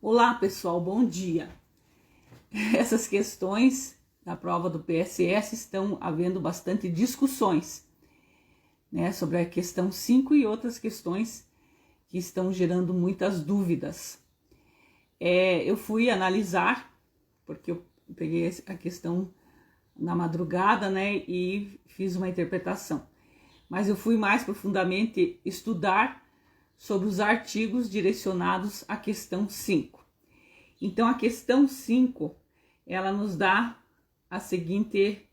Olá pessoal, bom dia. Essas questões da prova do PSS estão havendo bastante discussões, né, sobre a questão 5 e outras questões que estão gerando muitas dúvidas. Eu fui analisar, porque eu peguei a questão na madrugada, né, e fiz uma interpretação. Mas eu fui mais profundamente estudar sobre os artigos direcionados à questão 5. Então, a questão 5, ela nos dá a seguinte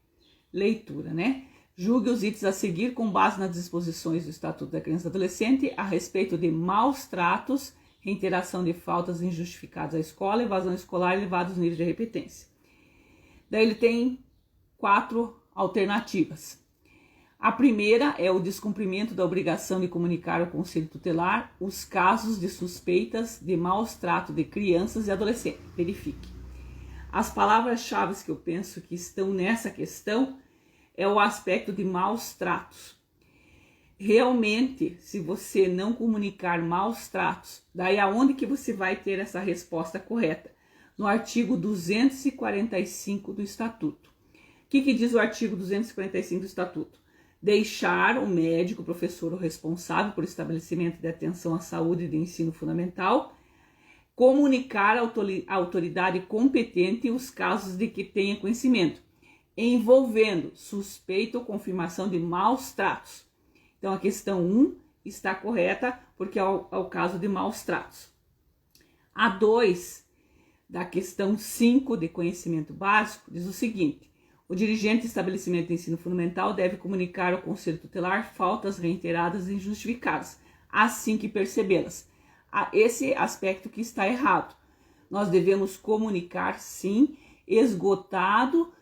leitura, né? Julgue os itens a seguir com base nas disposições do Estatuto da Criança e Adolescente a respeito de maus tratos, reiteração de faltas injustificadas à escola, evasão escolar e elevados níveis de repetência. Daí ele tem 4 alternativas. A primeira é o descumprimento da obrigação de comunicar ao Conselho Tutelar os casos de suspeitas de maus trato de crianças e adolescentes. Verifique. As palavras-chave que eu penso que estão nessa questão é o aspecto de maus tratos. Realmente, se você não comunicar maus tratos, daí aonde que você vai ter essa resposta correta? No artigo 245 do Estatuto. O que diz o artigo 245 do Estatuto? Deixar o médico, o professor ou responsável por estabelecimento de atenção à saúde e de ensino fundamental comunicar à autoridade competente os casos de que tenha conhecimento, envolvendo suspeita ou confirmação de maus tratos. Então, a questão 1 está correta, porque é o caso de maus tratos. A 2 da questão 5 de conhecimento básico diz o seguinte: o dirigente de estabelecimento de ensino fundamental deve comunicar ao Conselho Tutelar faltas reiteradas e injustificadas, assim que percebê-las. Esse aspecto que está errado. Nós devemos comunicar, sim, esgotado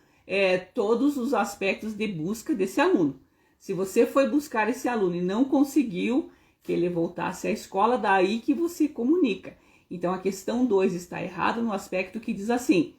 todos os aspectos de busca desse aluno. Se você foi buscar esse aluno e não conseguiu que ele voltasse à escola, daí que você comunica. Então, a questão 2 está errada no aspecto que diz assim: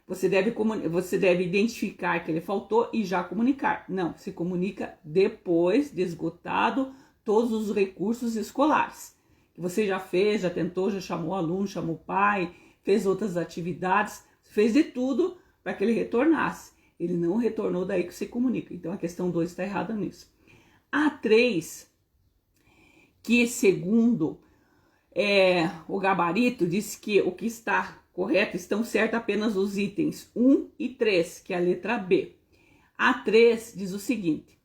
você deve identificar que ele faltou e já comunicar. Não, se comunica depois de esgotado todos os recursos escolares. Que você já fez, já tentou, já chamou o aluno, chamou o pai, fez outras atividades, fez de tudo para que ele retornasse. Ele não retornou, daí que você comunica. Então, a questão 2 está errada nisso. A 3, que segundo o gabarito, diz que o que está correto, estão certos apenas os itens 1 e 3, que é a letra B. A 3 diz o seguinte: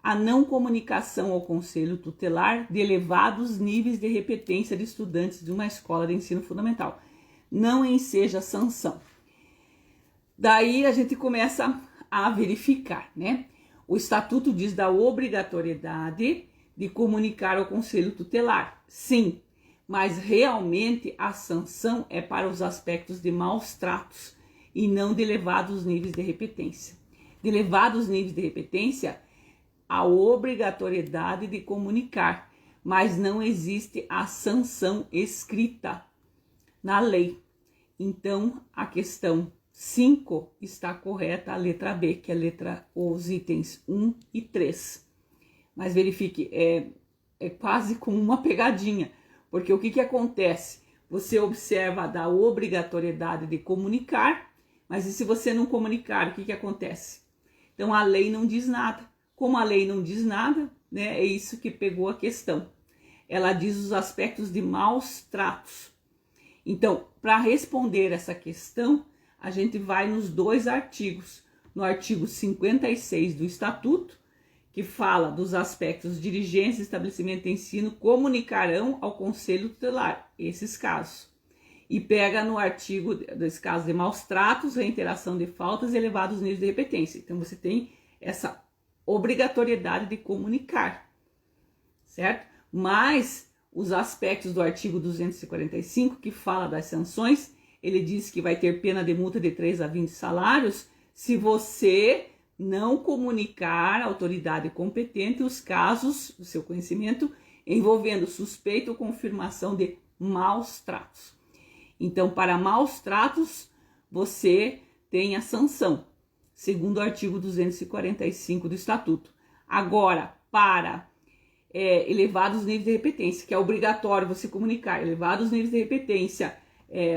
a não comunicação ao Conselho Tutelar de elevados níveis de repetência de estudantes de uma escola de ensino fundamental não enseja sanção. Daí a gente começa a verificar, né? O Estatuto diz da obrigatoriedade de comunicar ao Conselho Tutelar, sim, mas realmente a sanção é para os aspectos de maus tratos e não de elevados níveis de repetência. De elevados níveis de repetência, a obrigatoriedade de comunicar, mas não existe a sanção escrita na lei. Então, a questão 5 está correta, a letra B, que é os itens 1 e 3. Mas verifique, é quase como uma pegadinha. Porque o que acontece? Você observa da obrigatoriedade de comunicar, mas e se você não comunicar, o que acontece? Então, a lei não diz nada. Como a lei não diz nada, né, é isso que pegou a questão. Ela diz os aspectos de maus tratos. Então, para responder essa questão, a gente vai nos 2 artigos. No artigo 56 do Estatuto, que fala dos aspectos dirigentes e estabelecimento de ensino comunicarão ao Conselho Tutelar esses casos. E pega no artigo dos casos de maus tratos, reiteração de faltas e elevados níveis de repetência. Então, você tem essa obrigatoriedade de comunicar, certo? Mas os aspectos do artigo 245, que fala das sanções, ele diz que vai ter pena de multa de 3 a 20 salários se você não comunicar à autoridade competente os casos do seu conhecimento envolvendo suspeita ou confirmação de maus tratos. Então, para maus tratos, você tem a sanção, segundo o artigo 245 do Estatuto. Agora, para elevados níveis de repetência, que é obrigatório você comunicar, elevados níveis de repetência,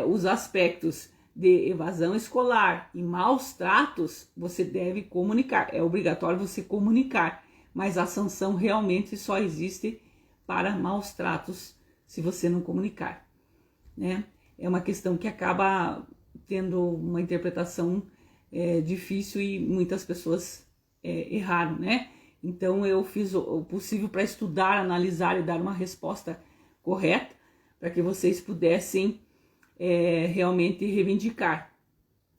os aspectos de evasão escolar e maus tratos, você deve comunicar. É obrigatório você comunicar, mas a sanção realmente só existe para maus tratos se você não comunicar, né? É uma questão que acaba tendo uma interpretação difícil e muitas pessoas erraram, né? Então eu fiz o possível para estudar, analisar e dar uma resposta correta para que vocês pudessem realmente reivindicar.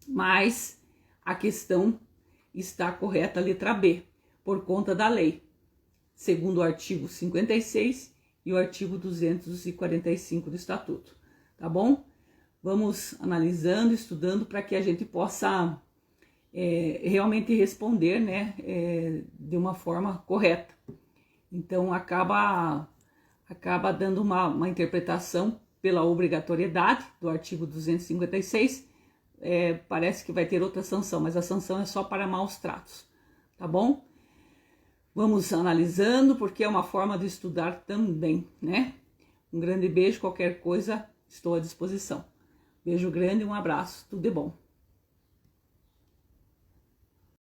Mas a questão está correta, a letra B, por conta da lei, segundo o artigo 56 e o artigo 245 do Estatuto, tá bom? Vamos analisando, estudando para que a gente possa realmente responder, né, de uma forma correta. Então acaba dando uma interpretação pela obrigatoriedade do artigo 256, parece que vai ter outra sanção, mas a sanção é só para maus tratos, tá bom? Vamos analisando, porque é uma forma de estudar também, né? Um grande beijo, qualquer coisa, estou à disposição. Beijo grande, um abraço, tudo de bom.